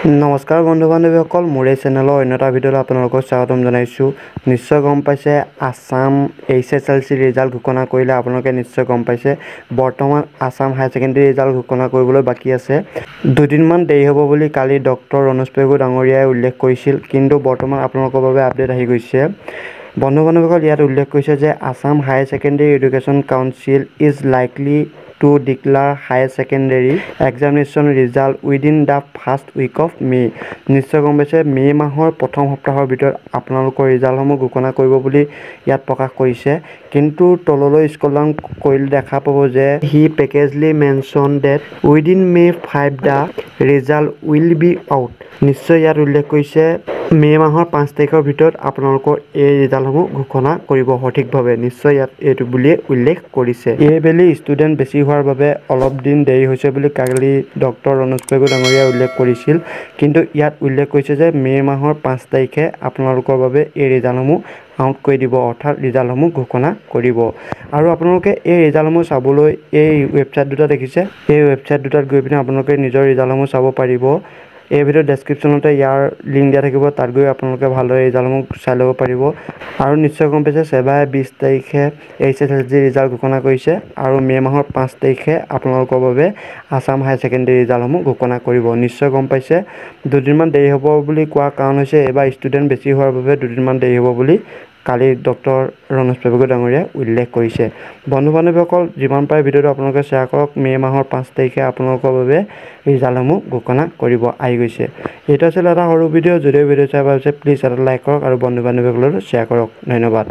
নমস্কাৰ বন্ধু বান্ধৱীসকল, মোৰ এই চেনেলৰ অন্য এটা ভিডিঅ'লৈ আপোনালোকক স্বাগতম জনাইছোঁ। নিশ্চয় গম পাইছে, আছাম HSLC ৰিজাল্ট ঘোষণা কৰিলে। আপোনালোকে নিশ্চয় গম পাইছে, বৰ্তমান আছাম হায়াৰ ছেকেণ্ডেৰী ৰিজাল্ট ঘোষণা কৰিবলৈ বাকী আছে। দুদিনমান দেৰি হ'ব বুলি কালি ডক্টৰ ৰণোজ পেগু ডাঙৰীয়াই উল্লেখ কৰিছিল, কিন্তু বৰ্তমান আপোনালোকৰ বাবে আপডেট আহি গৈছে। বন্ধু বান্ধৱীসকল, ইয়াত উল্লেখ কৰিছে যে Assam higher secondary education council is likely to declare higher secondary examination result within the first week of May। নিশ্চয় গম পাইছে, মে' মাহৰ প্ৰথম সপ্তাহৰ ভিতৰত আপোনালোকৰ ৰিজাল্টসমূহ ঘোষণা কৰিব বুলি ইয়াত প্ৰকাশ কৰিছে। কিন্তু তললৈ স্ক্ৰল ডাউন কৰিলে দেখা পাব যে হি পেকেজলি mention date within May' 5 the result will be out. নিশ্চয় ইয়াত উল্লেখ কৰিছে মে' মাহৰ 5 তাৰিখৰ ভিতৰত আপোনালোকৰ এই ৰিজাল্টসমূহ ঘোষণা কৰিব সঠিকভাৱে। নিশ্চয় ইয়াত এইটো বুলিয়ে উল্লেখ কৰিছে। এইবেলি ষ্টুডেণ্ট বেছি হোৱাৰ বাবে অলপ দিন দেৰি হৈছে বুলি কালি ডক্টৰ ৰণোজ পেগু ডাঙৰীয়াই উল্লেখ কৰিছিল, কিন্তু ইয়াত উল্লেখ কৰিছে যে মে' মাহৰ 5 তাৰিখে আপোনালোকৰ বাবে এই ৰিজাল্টসমূহ আউট কৰি দিব, অৰ্থাৎ ৰিজাল্টসমূহ ঘোষণা কৰিব। আৰু আপোনালোকে এই ৰিজাল্টসমূহ চাবলৈ এই ৱেবছাইট দুটা দেখিছে, এই ৱেবছাইট দুটাত গৈ পিনে আপোনালোকে নিজৰ ৰিজাল্টসমূহ চাব পাৰিব। এই ভিডিঅ'ৰ ডেছক্ৰিপশ্যনতে ইয়াৰ লিংক দিয়া থাকিব, তাত গৈ আপোনালোকে ভালদৰে ৰিজাল্টসমূহ চাই ল'ব পাৰিব। আৰু নিশ্চয় গম পাইছে, ছেবাই 20 তাৰিখে HSLC ৰিজাল্ট ঘোষণা কৰিছে, আৰু মে' মাহৰ 5 তাৰিখে আপোনালোকৰ বাবে আছাম হায়াৰ ছেকেণ্ডেৰী ৰিজাল্টসমূহ ঘোষণা কৰিব। নিশ্চয় গম পাইছে, দুদিনমান দেৰি হ'ব বুলি কোৱা কাৰণ হৈছে এইবাৰ ষ্টুডেণ্ট বেছি হোৱাৰ বাবে দুদিনমান দেৰি হ'ব বুলি কালি ডক্টৰ ৰণোজ পেগু ডাঙৰীয়াই উল্লেখ কৰিছে। বন্ধু বান্ধৱীসকল, যিমান পাৰে ভিডিঅ'টো আপোনালোকে শ্বেয়াৰ কৰক। মে' মাহৰ 5 তাৰিখে আপোনালোকৰ বাবে ৰিজাল্টসমূহ ঘোষণা কৰিব আহি গৈছে। এইটো আছিল এটা সৰু ভিডিঅ'। যদিও ভিডিঅ' চাই ভাল হৈছে, প্লিজ এটা লাইক কৰক আৰু বন্ধু বান্ধৱীসকলক শ্বেয়াৰ কৰক। ধন্যবাদ।